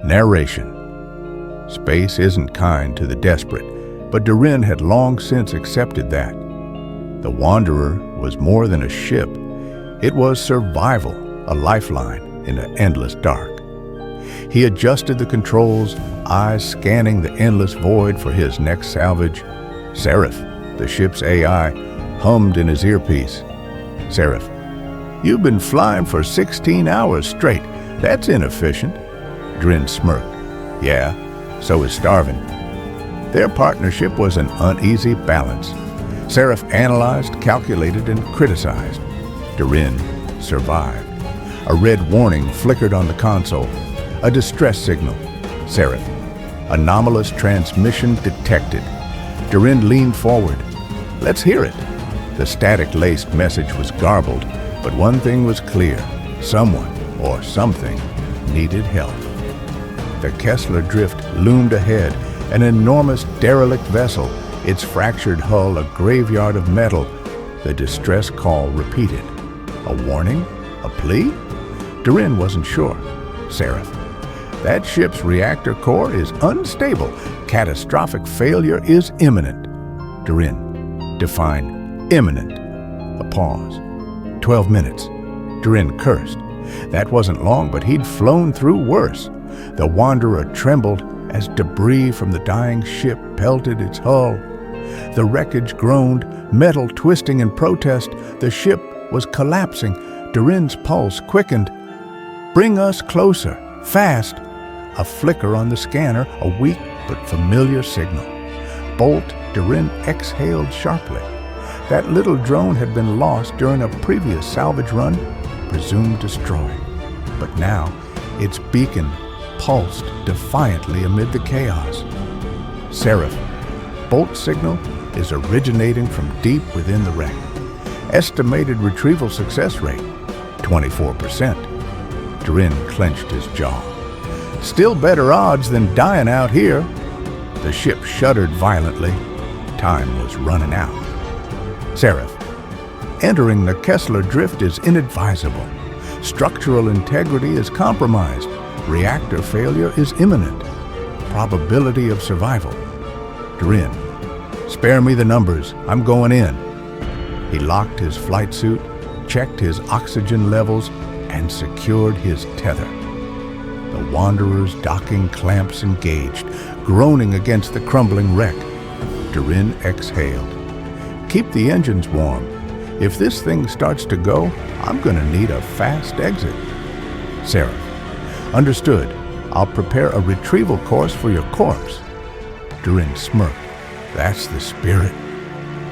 Narration. Space isn't kind to the desperate, but Durin had long since accepted that. The Wanderer was more than a ship. It was survival, a lifeline in an endless dark. He adjusted the controls, eyes scanning the endless void for his next salvage. Seraph, the ship's AI, hummed in his earpiece. Seraph, you've been flying for 16 hours straight. That's inefficient. Durin smirked. Yeah, so is starving. Their partnership was an uneasy balance. Seraph analyzed, calculated, and criticized. Durin survived. A red warning flickered on the console. A distress signal. Seraph, anomalous transmission detected. Durin leaned forward. Let's hear it. The static-laced message was garbled, but one thing was clear. Someone, or something, needed help. The Kessler drift loomed ahead, an enormous derelict vessel, its fractured hull a graveyard of metal. The distress call repeated. A warning? A plea? Durin wasn't sure. Seraph, that ship's reactor core is unstable. Catastrophic failure is imminent. Durin, define imminent. A pause. 12 minutes. Durin cursed. That wasn't long, but he'd flown through worse. The Wanderer trembled as debris from the dying ship pelted its hull. The wreckage groaned, metal twisting in protest. The ship was collapsing. Durin's pulse quickened. Bring us closer, fast. A flicker on the scanner, a weak but familiar signal. Bolt, Durin exhaled sharply. That little drone had been lost during a previous salvage run, presumed destroyed. But now, its beacon pulsed defiantly amid the chaos. Seraph, Bolt signal is originating from deep within the wreck. Estimated retrieval success rate, 24%. Durin clenched his jaw. Still better odds than dying out here. The ship shuddered violently. Time was running out. Seraph, entering the Kessler drift is inadvisable. Structural integrity is compromised. Reactor failure is imminent. Probability of survival. Durin, spare me the numbers. I'm going in. He locked his flight suit, checked his oxygen levels, and secured his tether. The Wanderer's docking clamps engaged, groaning against the crumbling wreck. Durin exhaled. Keep the engines warm. If this thing starts to go, I'm gonna need a fast exit. Seraph, understood. I'll prepare a retrieval course for your corpse. Durin smirked. That's the spirit.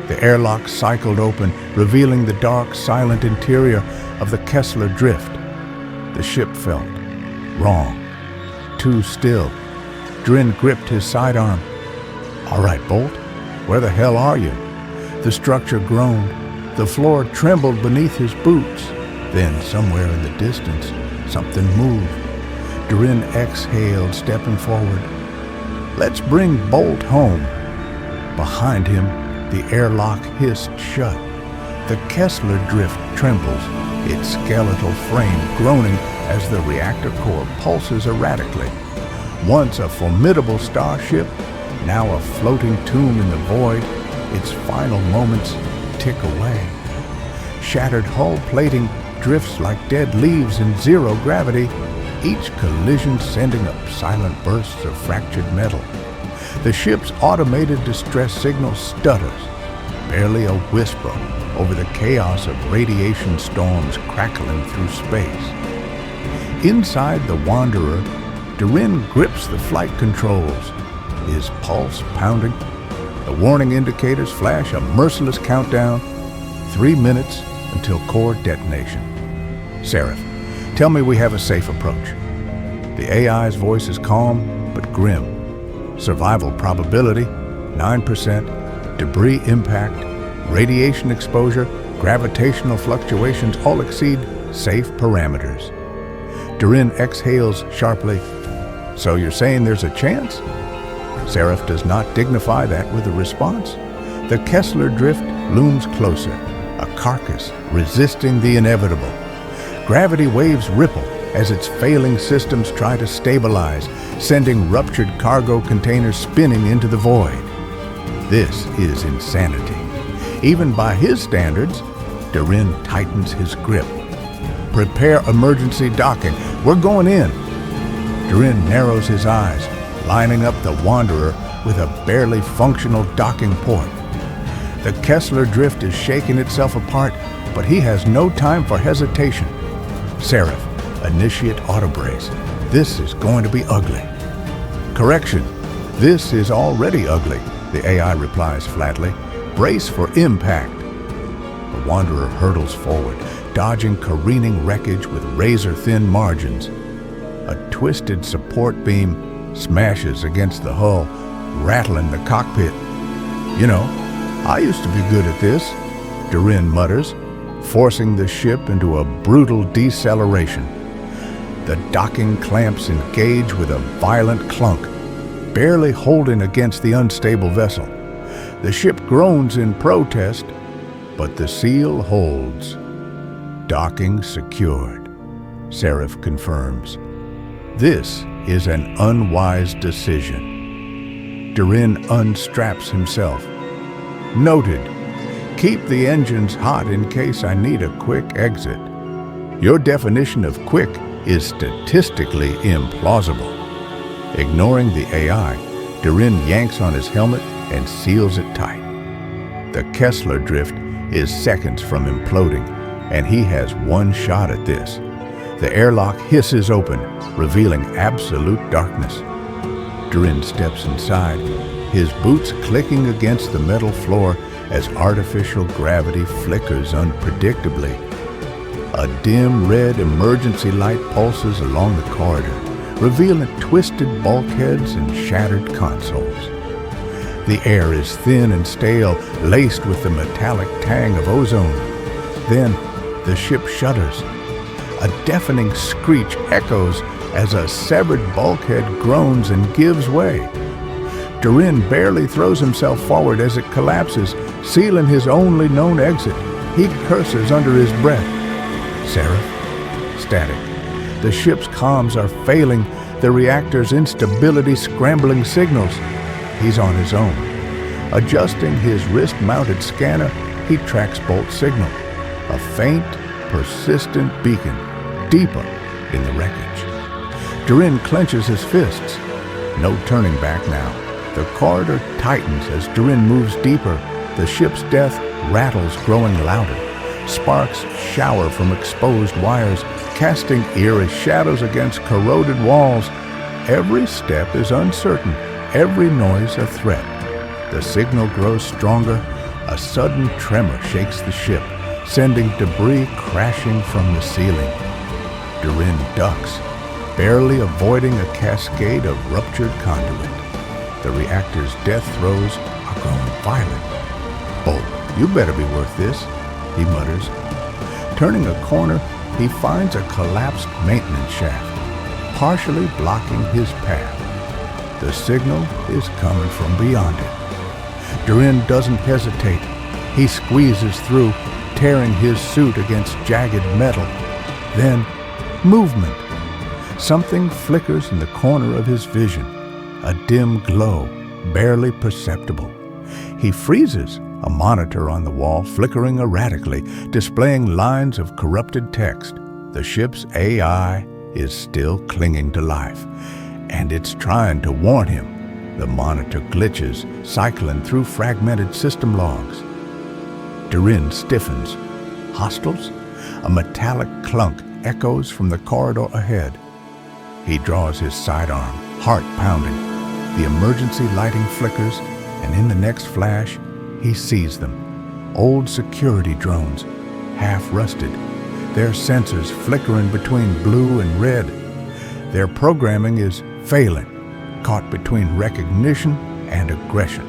The airlock cycled open, revealing the dark, silent interior of the Kessler drift. The ship felt wrong, too still. Durin gripped his sidearm. All right, Bolt, where the hell are you? The structure groaned. The floor trembled beneath his boots. Then, somewhere in the distance, something moved. Durin exhaled, stepping forward. Let's bring Bolt home. Behind him, the airlock hissed shut. The Kessler drift trembles, its skeletal frame groaning as the reactor core pulses erratically. Once a formidable starship, now a floating tomb in the void, its final moments tick away. Shattered hull plating drifts like dead leaves in zero gravity, each collision sending up silent bursts of fractured metal. The ship's automated distress signal stutters, barely a whisper over the chaos of radiation storms crackling through space. Inside the Wanderer, Durin grips the flight controls, his pulse pounding. The warning indicators flash a merciless countdown, 3 minutes until core detonation. Seraph, tell me we have a safe approach. The AI's voice is calm but grim. Survival probability, 9%. Debris impact, radiation exposure, gravitational fluctuations all exceed safe parameters. Durin exhales sharply. So you're saying there's a chance? Seraph does not dignify that with a response. The Kessler drift looms closer, a carcass resisting the inevitable. Gravity waves ripple, as its failing systems try to stabilize, sending ruptured cargo containers spinning into the void. This is insanity. Even by his standards, Durin tightens his grip. "Prepare emergency docking. We're going in." Durin narrows his eyes, lining up the Wanderer with a barely functional docking port. The Kessler drift is shaking itself apart, but he has no time for hesitation. "Seraph, initiate autobrace. This is going to be ugly." "Correction, this is already ugly," the AI replies flatly. "Brace for impact." The Wanderer hurtles forward, dodging careening wreckage with razor-thin margins. A twisted support beam smashes against the hull, rattling the cockpit. "You know, I used to be good at this," Durin mutters, forcing the ship into a brutal deceleration. The docking clamps engage with a violent clunk, barely holding against the unstable vessel. The ship groans in protest, but the seal holds. "Docking secured," Seraph confirms. This is an unwise decision. Durin unstraps himself. "Noted. Keep the engines hot in case I need a quick exit." Your definition of quick is statistically implausible. Ignoring the AI, Durin yanks on his helmet and seals it tight. The Kessler drift is seconds from imploding, and he has one shot at this. The airlock hisses open, revealing absolute darkness. Durin steps inside, his boots clicking against the metal floor as artificial gravity flickers unpredictably. A dim red emergency light pulses along the corridor, revealing twisted bulkheads and shattered consoles. The air is thin and stale, laced with the metallic tang of ozone. Then the ship shudders. A deafening screech echoes as a severed bulkhead groans and gives way. Durin barely throws himself forward as it collapses, sealing his only known exit. He curses under his breath. Seraph? Static. The ship's comms are failing, the reactor's instability scrambling signals. He's on his own. Adjusting his wrist-mounted scanner, he tracks Bolt's signal. A faint, persistent beacon, deeper in the wreckage. Durin clenches his fists. No turning back now. The corridor tightens as Durin moves deeper. The ship's death rattles, growing louder. Sparks shower from exposed wires, casting eerie shadows against corroded walls. Every step is uncertain, every noise a threat. The signal grows stronger. A sudden tremor shakes the ship, sending debris crashing from the ceiling. Durin ducks, barely avoiding a cascade of ruptured conduit. The reactor's death throes are growing violent. "Bolt, you better be worth this," he mutters. Turning a corner, he finds a collapsed maintenance shaft, partially blocking his path. The signal is coming from beyond it. Durin doesn't hesitate. He squeezes through, tearing his suit against jagged metal. Then, movement. Something flickers in the corner of his vision, a dim glow, barely perceptible. He freezes, a monitor on the wall flickering erratically, displaying lines of corrupted text. The ship's AI is still clinging to life, and it's trying to warn him. The monitor glitches, cycling through fragmented system logs. Durin stiffens. Hostiles? A metallic clunk echoes from the corridor ahead. He draws his sidearm, heart pounding. The emergency lighting flickers, and in the next flash, he sees them. Old security drones, half rusted, their sensors flickering between blue and red. Their programming is failing, caught between recognition and aggression.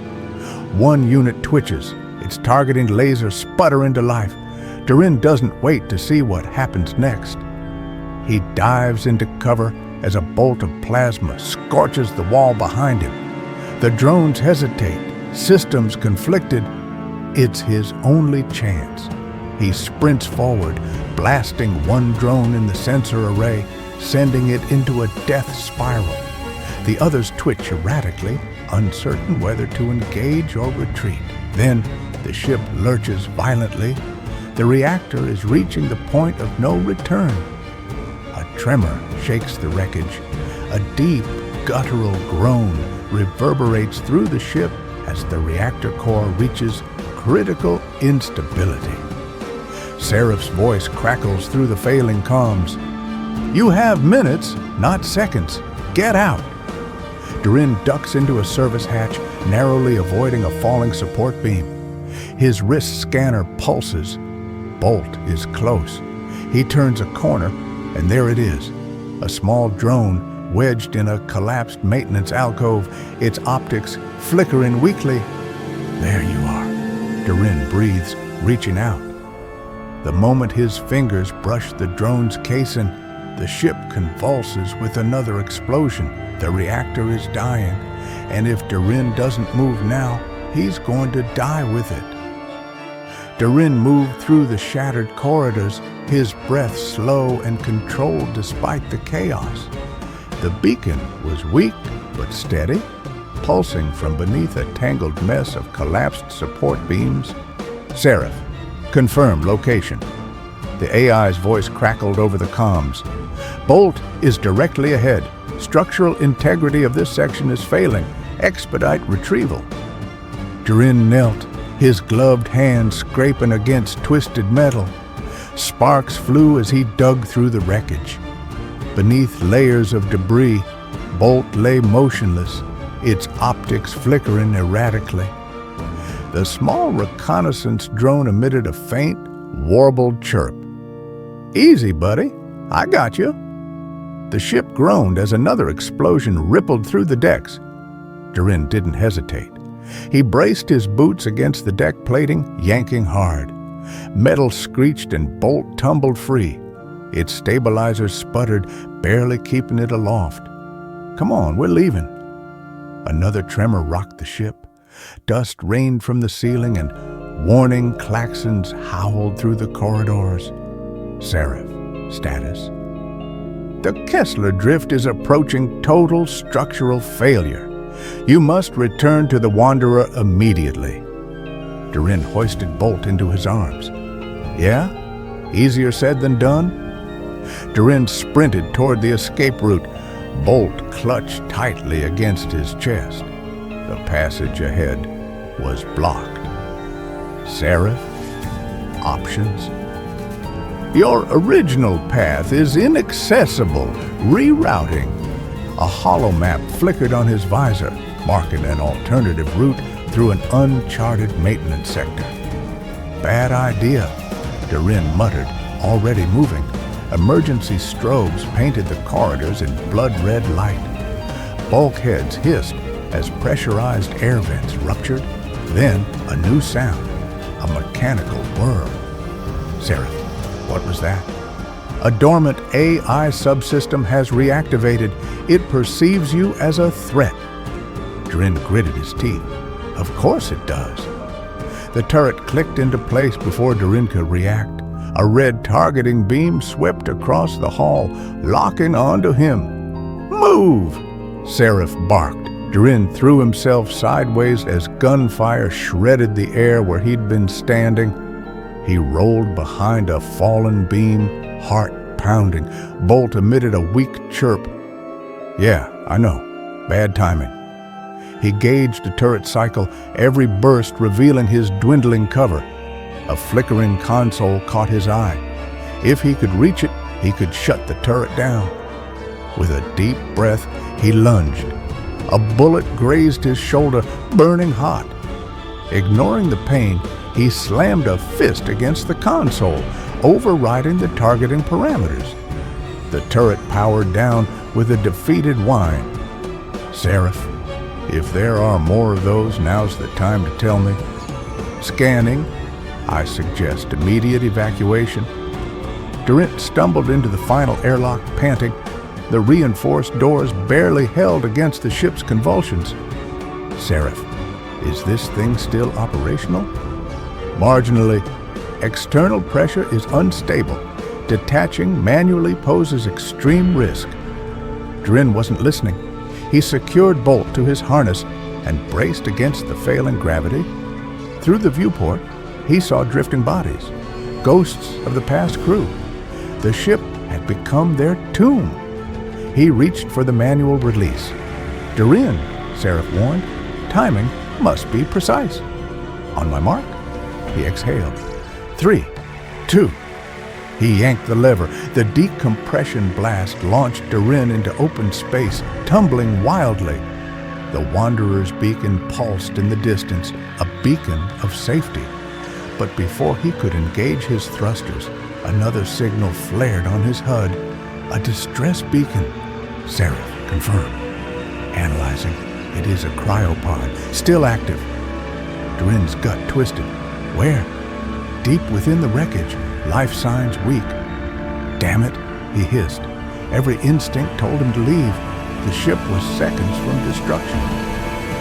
One unit twitches, its targeting lasers sputter into life. Durin doesn't wait to see what happens next. He dives into cover as a bolt of plasma scorches the wall behind him. The drones hesitate, systems conflicted. It's his only chance. He sprints forward, blasting one drone in the sensor array, sending it into a death spiral. The others twitch erratically, uncertain whether to engage or retreat. Then the ship lurches violently. The reactor is reaching the point of no return. A tremor shakes the wreckage. A deep, guttural groan reverberates through the ship as the reactor core reaches critical instability. Seraph's voice crackles through the failing comms. "You have minutes, not seconds. Get out!" Durin ducks into a service hatch, narrowly avoiding a falling support beam. His wrist scanner pulses. Bolt is close. He turns a corner, and there it is, a small drone wedged in a collapsed maintenance alcove, its optics flickering weakly. "There you are," Durin breathes, reaching out. The moment his fingers brush the drone's casing, the ship convulses with another explosion. The reactor is dying, and if Durin doesn't move now, he's going to die with it. Durin moved through the shattered corridors, his breath slow and controlled despite the chaos. The beacon was weak but steady, pulsing from beneath a tangled mess of collapsed support beams. "Seraph, confirm location." The AI's voice crackled over the comms. "Bolt is directly ahead. Structural integrity of this section is failing. Expedite retrieval." Durin knelt, his gloved hand scraping against twisted metal. Sparks flew as he dug through the wreckage. Beneath layers of debris, Bolt lay motionless, its optics flickering erratically. The small reconnaissance drone emitted a faint, warbled chirp. "Easy, buddy. I got you." The ship groaned as another explosion rippled through the decks. Durin didn't hesitate. He braced his boots against the deck plating, yanking hard. Metal screeched and Bolt tumbled free. Its stabilizers sputtered, barely keeping it aloft. "Come on, we're leaving." Another tremor rocked the ship. Dust rained from the ceiling and warning klaxons howled through the corridors. "Seraph, status." "The Kessler drift is approaching total structural failure. You must return to the Wanderer immediately." Durin hoisted Bolt into his arms. "Yeah? Easier said than done?" Durin sprinted toward the escape route. Bolt clutched tightly against his chest. The passage ahead was blocked. "Seraph? Options?" "Your original path is inaccessible. Rerouting." A hollow map flickered on his visor, marking an alternative route through an uncharted maintenance sector. "Bad idea," Durin muttered, already moving. Emergency strobes painted the corridors in blood-red light. Bulkheads hissed as pressurized air vents ruptured. Then a new sound, a mechanical whir. "Seraph, what was that?" "A dormant AI subsystem has reactivated. It perceives you as a threat." Durin gritted his teeth. "Of course it does." The turret clicked into place before Durin could react. A red targeting beam swept across the hall, locking onto him. "Move!" Seraph barked. Durin threw himself sideways as gunfire shredded the air where he'd been standing. He rolled behind a fallen beam, heart pounding. Bolt emitted a weak chirp. "Yeah, I know. Bad timing." He gauged the turret cycle, every burst revealing his dwindling cover. A flickering console caught his eye. If he could reach it, he could shut the turret down. With a deep breath, he lunged. A bullet grazed his shoulder, burning hot. Ignoring the pain, he slammed a fist against the console, overriding the targeting parameters. The turret powered down with a defeated whine. "Seraph, if there are more of those, now's the time to tell me." "Scanning. I suggest immediate evacuation." Durin stumbled into the final airlock, panting. The reinforced doors barely held against the ship's convulsions. "Seraph, is this thing still operational?" "Marginally. External pressure is unstable. Detaching manually poses extreme risk. Durin wasn't listening. He secured Bolt to his harness and braced against the failing gravity. Through the viewport, he saw drifting bodies, ghosts of the past crew. The ship had become their tomb. He reached for the manual release. Durin, Seraph warned, timing must be precise. On my mark, he exhaled. 3, 2. He yanked the lever. The decompression blast launched Durin into open space, tumbling wildly. The Wanderer's beacon pulsed in the distance, a beacon of safety. But before he could engage his thrusters, another signal flared on his HUD. A distress beacon. Seraph confirmed. Analyzing. It is a cryopod, still active. Durin's gut twisted. Where? Deep within the wreckage, life signs weak. Damn it, he hissed. Every instinct told him to leave. The ship was seconds from destruction.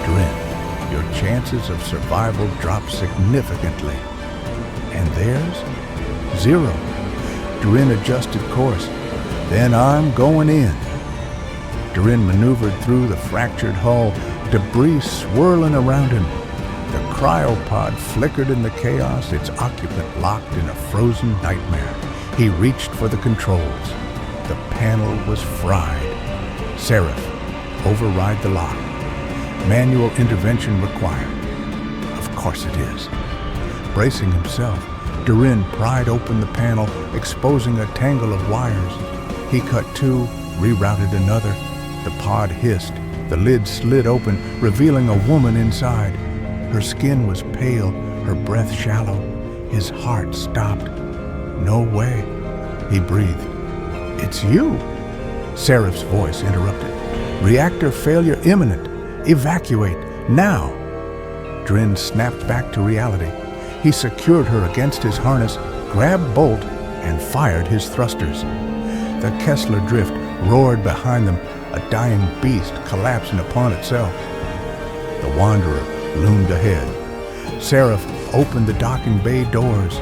Durin, your chances of survival dropped significantly. And theirs? 0. Durin adjusted course. Then I'm going in. Durin maneuvered through the fractured hull, debris swirling around him. The cryopod flickered in the chaos, its occupant locked in a frozen nightmare. He reached for the controls. The panel was fried. Seraph, override the lock. Manual intervention required. Of course it is. Bracing himself, Durin pried open the panel, exposing a tangle of wires. He cut 2, rerouted another. The pod hissed. The lid slid open, revealing a woman inside. Her skin was pale, her breath shallow. His heart stopped. No way, he breathed. It's you. Seraph's voice interrupted. Reactor failure imminent. Evacuate, now. Durin snapped back to reality. He secured her against his harness, grabbed Bolt, and fired his thrusters. The Kessler drift roared behind them, a dying beast collapsing upon itself. The Wanderer loomed ahead. Seraph opened the docking bay doors.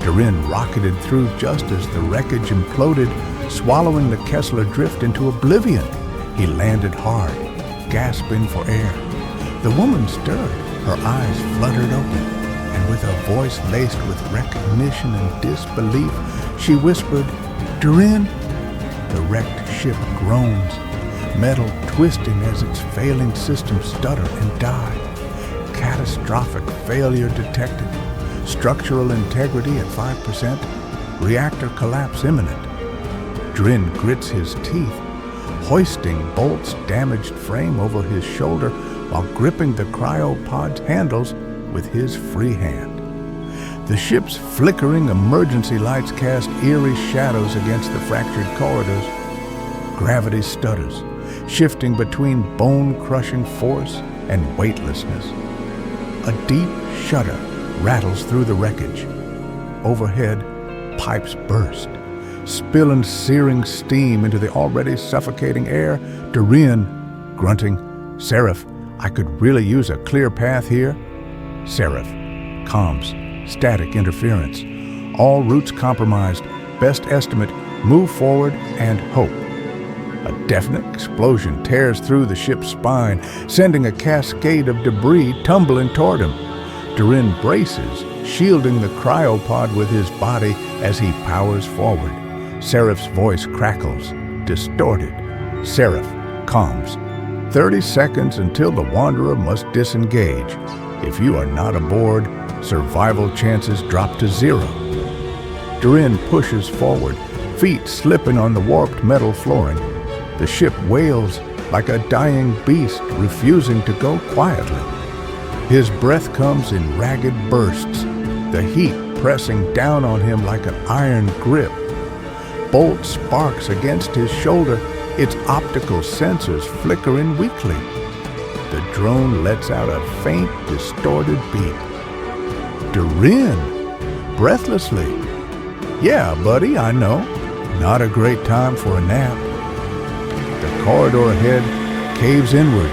Durin rocketed through just as the wreckage imploded, swallowing the Kessler drift into oblivion. He landed hard, gasping for air. The woman stirred, her eyes fluttered open, and with a voice laced with recognition and disbelief, she whispered, "Durin." The wrecked ship groans, metal twisting as its failing systems stutter and die. Catastrophic failure detected. Structural integrity at 5%. Reactor collapse imminent. Durin grits his teeth, hoisting Bolt's damaged frame over his shoulder while gripping the cryopod's handles with his free hand. The ship's flickering emergency lights cast eerie shadows against the fractured corridors. Gravity stutters, shifting between bone-crushing force and weightlessness. A deep shudder rattles through the wreckage. Overhead, pipes burst, spilling searing steam into the already suffocating air. Durin, grunting, "Seraph, I could really use a clear path here." Seraph, comms, static interference. All routes compromised. Best estimate, move forward and hope. A deafening explosion tears through the ship's spine, sending a cascade of debris tumbling toward him. Durin braces, shielding the cryopod with his body as he powers forward. Seraph's voice crackles, distorted. Seraph, comms. 30 seconds until the Wanderer must disengage. If you are not aboard, survival chances drop to 0. Durin pushes forward, feet slipping on the warped metal flooring. The ship wails like a dying beast refusing to go quietly. His breath comes in ragged bursts, the heat pressing down on him like an iron grip. Bolt sparks against his shoulder, its optical sensors flickering weakly. The drone lets out a faint, distorted beep. Durin, breathlessly. "Yeah, buddy, I know. Not a great time for a nap." The corridor ahead caves inward,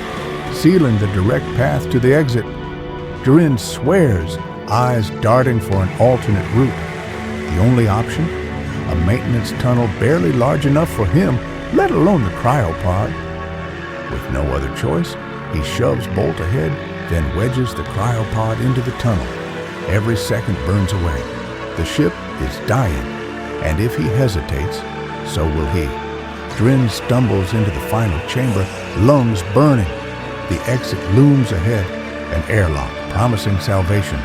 sealing the direct path to the exit. Durin swears, eyes darting for an alternate route. The only option? a maintenance tunnel barely large enough for him, let alone the cryopod. With no other choice, he shoves Bolt ahead, then wedges the cryopod into the tunnel. Every second burns away. The ship is dying, and if he hesitates, so will he. Drin stumbles into the final chamber, lungs burning. The exit looms ahead, an airlock promising salvation.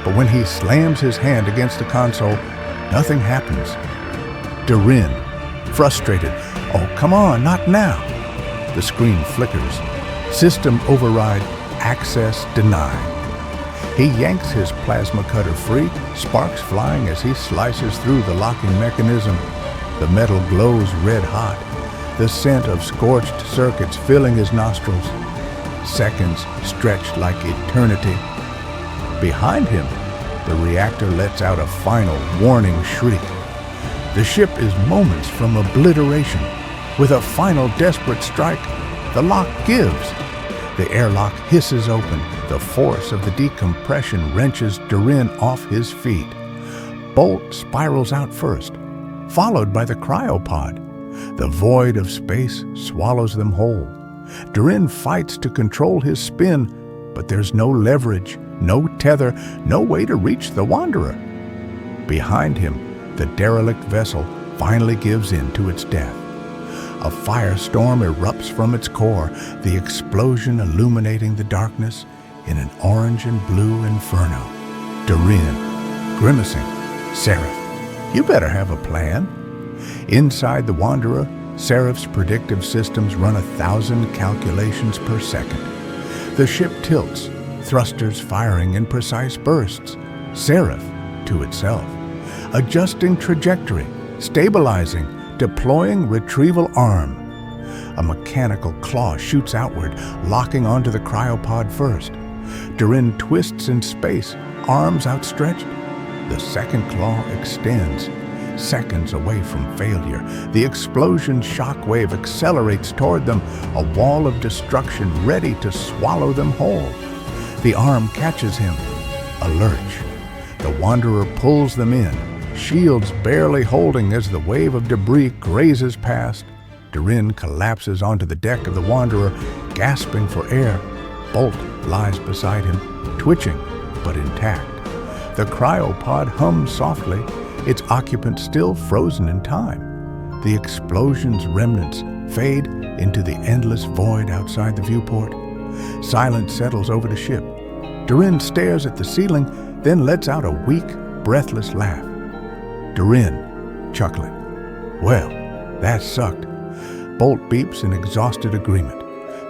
But when he slams his hand against the console, nothing happens. Durin, frustrated, "Oh, come on, not now." The screen flickers. System override, access denied. He yanks his plasma cutter free, sparks flying as he slices through the locking mechanism. The metal glows red hot, the scent of scorched circuits filling his nostrils. Seconds stretched like eternity. Behind him, the reactor lets out a final warning shriek. The ship is moments from obliteration. With a final desperate strike, the lock gives. The airlock hisses open. The force of the decompression wrenches Durin off his feet. Bolt spirals out first, followed by the cryopod. The void of space swallows them whole. Durin fights to control his spin, but there's no leverage, no tether, no way to reach the Wanderer. Behind him, the derelict vessel finally gives in to its death. A firestorm erupts from its core, the explosion illuminating the darkness in an orange and blue inferno. Durin, grimacing, "Seraph, you better have a plan." Inside the Wanderer, Seraph's predictive systems run 1,000 calculations per second. The ship tilts, thrusters firing in precise bursts. Seraph to itself, adjusting trajectory, stabilizing, deploying retrieval arm. A mechanical claw shoots outward, locking onto the cryopod first. Durin twists in space, arms outstretched. The second claw extends. Seconds away from failure, the explosion shockwave accelerates toward them, a wall of destruction ready to swallow them whole. The arm catches him. A lurch. The Wanderer pulls them in, shields barely holding as the wave of debris grazes past. Durin collapses onto the deck of the Wanderer, gasping for air. Bolt lies beside him, twitching but intact. The cryopod hums softly, its occupant still frozen in time. The explosion's remnants fade into the endless void outside the viewport. Silence settles over the ship. Durin stares at the ceiling, then lets out a weak, breathless laugh. Durin, chuckling. "Well, that sucked." Bolt beeps in exhausted agreement.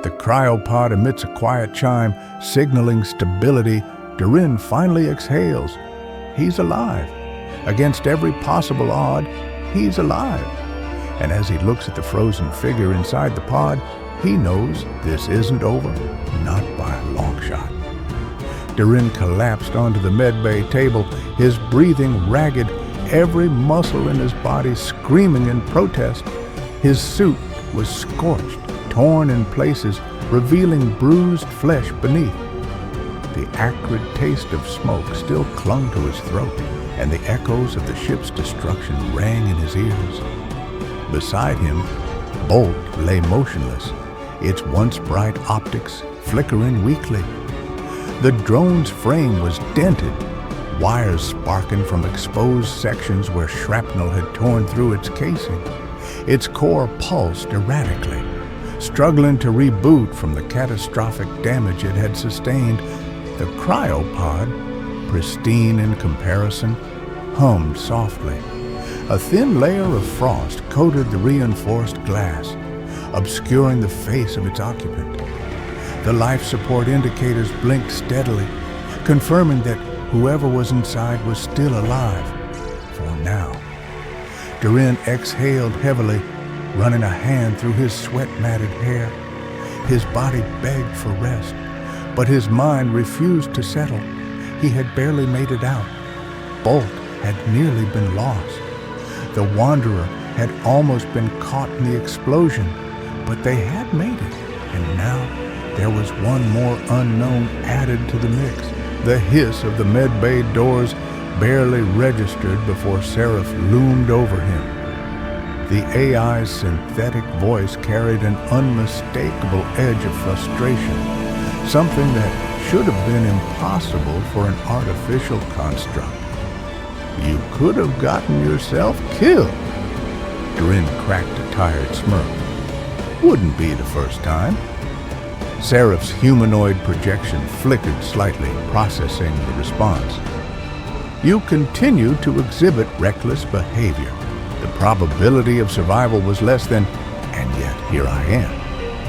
The cryopod emits a quiet chime, signaling stability. Durin finally exhales. He's alive. Against every possible odd, he's alive. And as he looks at the frozen figure inside the pod, he knows this isn't over, not by a long shot. Durin collapsed onto the medbay table, his breathing ragged, every muscle in his body screaming in protest. His suit was scorched, torn in places, revealing bruised flesh beneath. The acrid taste of smoke still clung to his throat, and the echoes of the ship's destruction rang in his ears. Beside him, Bolt lay motionless, its once bright optics flickering weakly. The drone's frame was dented, wires sparking from exposed sections where shrapnel had torn through its casing. Its core pulsed erratically, struggling to reboot from the catastrophic damage it had sustained. The cryopod, pristine in comparison, hummed softly. A thin layer of frost coated the reinforced glass, obscuring the face of its occupant. The life support indicators blinked steadily, confirming that whoever was inside was still alive, for now. Durin exhaled heavily, running a hand through his sweat-matted hair. His body begged for rest, but his mind refused to settle. He had barely made it out. Bolt had nearly been lost. The Wanderer had almost been caught in the explosion, but they had made it, and now there was one more unknown added to the mix. The hiss of the medbay doors barely registered before Seraph loomed over him. The AI's synthetic voice carried an unmistakable edge of frustration, something that should have been impossible for an artificial construct. "You could have gotten yourself killed." Durin cracked a tired smirk. "Wouldn't be the first time." Seraph's humanoid projection flickered slightly, processing the response. "You continue to exhibit reckless behavior. The probability of survival was less than, and yet here I am."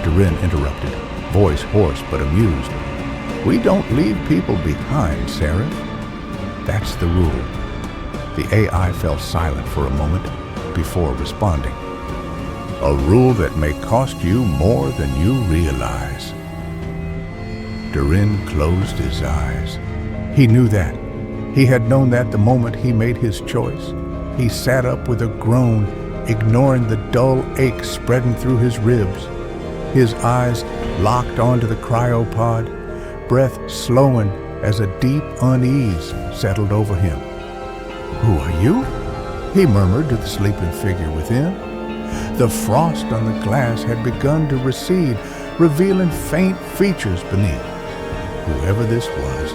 Durin interrupted, voice hoarse but amused. "We don't leave people behind, Seraph. That's the rule." The AI fell silent for a moment before responding. "A rule that may cost you more than you realize." Durin closed his eyes. He knew that. He had known that the moment he made his choice. He sat up with a groan, ignoring the dull ache spreading through his ribs. His eyes locked onto the cryopod, breath slowing as a deep unease settled over him. "Who are you?" he murmured to the sleeping figure within. The frost on the glass had begun to recede, revealing faint features beneath. Whoever this was,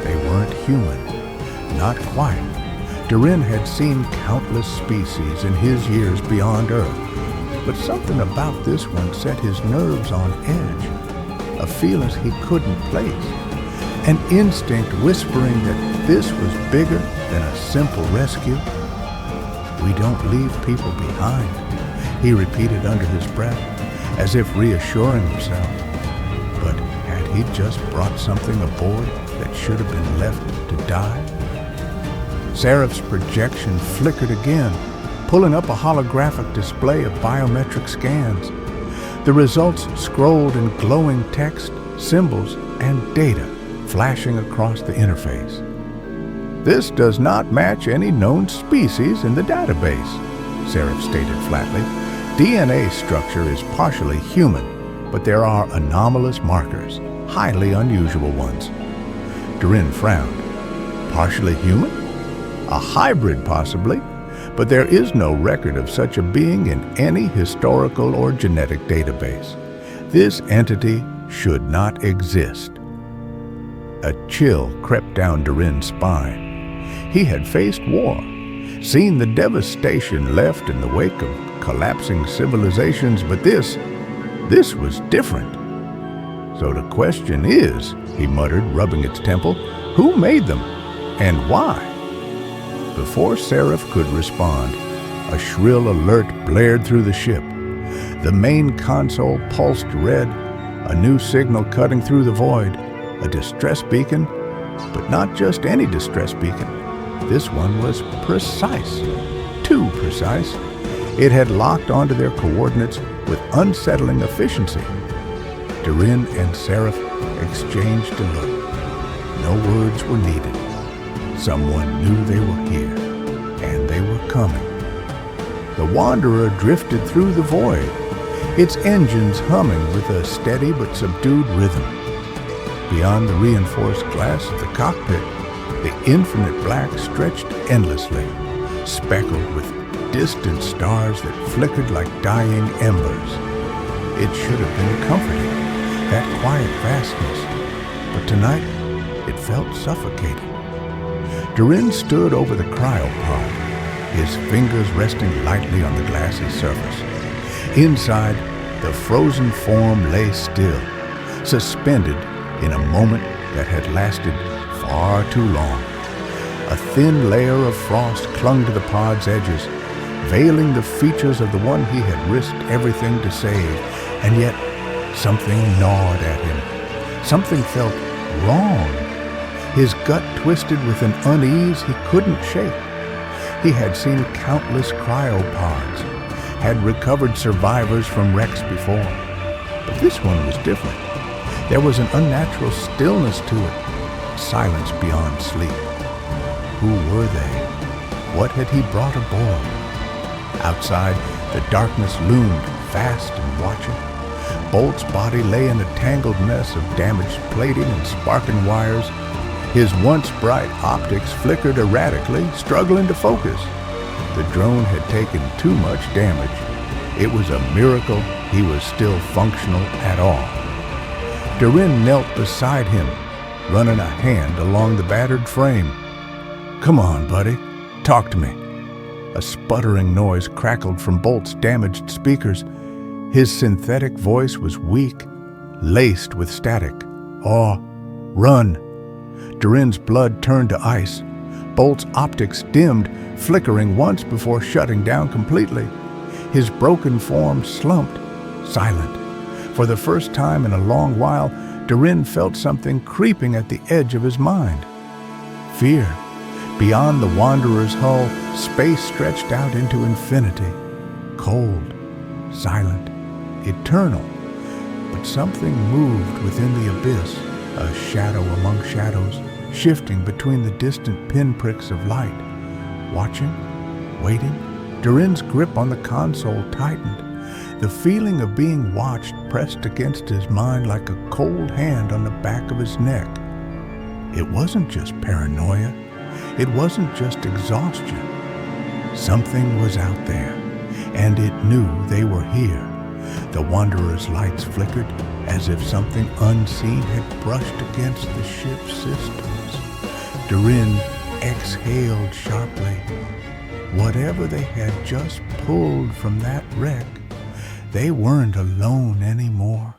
they weren't human. Not quite. Durin had seen countless species in his years beyond Earth, but something about this one set his nerves on edge. A feeling he couldn't place. An instinct whispering that this was bigger than a simple rescue. "We don't leave people behind," he repeated under his breath, as if reassuring himself. But had he just brought something aboard that should have been left to die? Seraph's projection flickered again, pulling up a holographic display of biometric scans. The results scrolled in glowing text, symbols, and data flashing across the interface. "This does not match any known species in the database," Seraph stated flatly. "DNA structure is partially human, but there are anomalous markers, highly unusual ones." Durin frowned. "Partially human? A hybrid, possibly, but there is no record of such a being in any historical or genetic database. This entity should not exist." A chill crept down Durin's spine. He had faced war, seen the devastation left in the wake of collapsing civilizations, but this was different. "So the question is," he muttered, rubbing its temple, "who made them, and why?" Before Seraph could respond, a shrill alert blared through the ship. The main console pulsed red, a new signal cutting through the void, a distress beacon, but not just any distress beacon. This one was precise, too precise. It had locked onto their coordinates with unsettling efficiency. Durin and Seraph exchanged a look. No words were needed. Someone knew they were here, and they were coming. The Wanderer drifted through the void, its engines humming with a steady but subdued rhythm. Beyond the reinforced glass of the cockpit, the infinite black stretched endlessly, speckled with distant stars that flickered like dying embers. It should have been comforting, that quiet vastness, but tonight it felt suffocating. Durin stood over the cryopod, his fingers resting lightly on the glassy surface. Inside, the frozen form lay still, suspended in a moment that had lasted far too long. A thin layer of frost clung to the pod's edges, veiling the features of the one he had risked everything to save, and yet something gnawed at him. Something felt wrong. His gut twisted with an unease he couldn't shake. He had seen countless cryopods, had recovered survivors from wrecks before, but this one was different. There was an unnatural stillness to it, silence beyond sleep. Who were they? What had he brought aboard? Outside, the darkness loomed, fast and watching. Bolt's body lay in a tangled mess of damaged plating and sparking wires. His once bright optics flickered erratically, struggling to focus. The drone had taken too much damage. It was a miracle he was still functional at all. Durin knelt beside him, running a hand along the battered frame. "Come on, buddy. Talk to me." A sputtering noise crackled from Bolt's damaged speakers. His synthetic voice was weak, laced with static. "Aw, run." Durin's blood turned to ice. Bolt's optics dimmed, flickering once before shutting down completely. His broken form slumped, silent. For the first time in a long while, Durin felt something creeping at the edge of his mind. Fear. Beyond the Wanderer's hull, space stretched out into infinity. Cold, silent, eternal. But something moved within the abyss, a shadow among shadows, shifting between the distant pinpricks of light. Watching, waiting, Durin's grip on the console tightened. The feeling of being watched pressed against his mind like a cold hand on the back of his neck. It wasn't just paranoia. It wasn't just exhaustion. Something was out there, and it knew they were here. The Wanderer's lights flickered as if something unseen had brushed against the ship's systems. Durin exhaled sharply. Whatever they had just pulled from that wreck, they weren't alone anymore.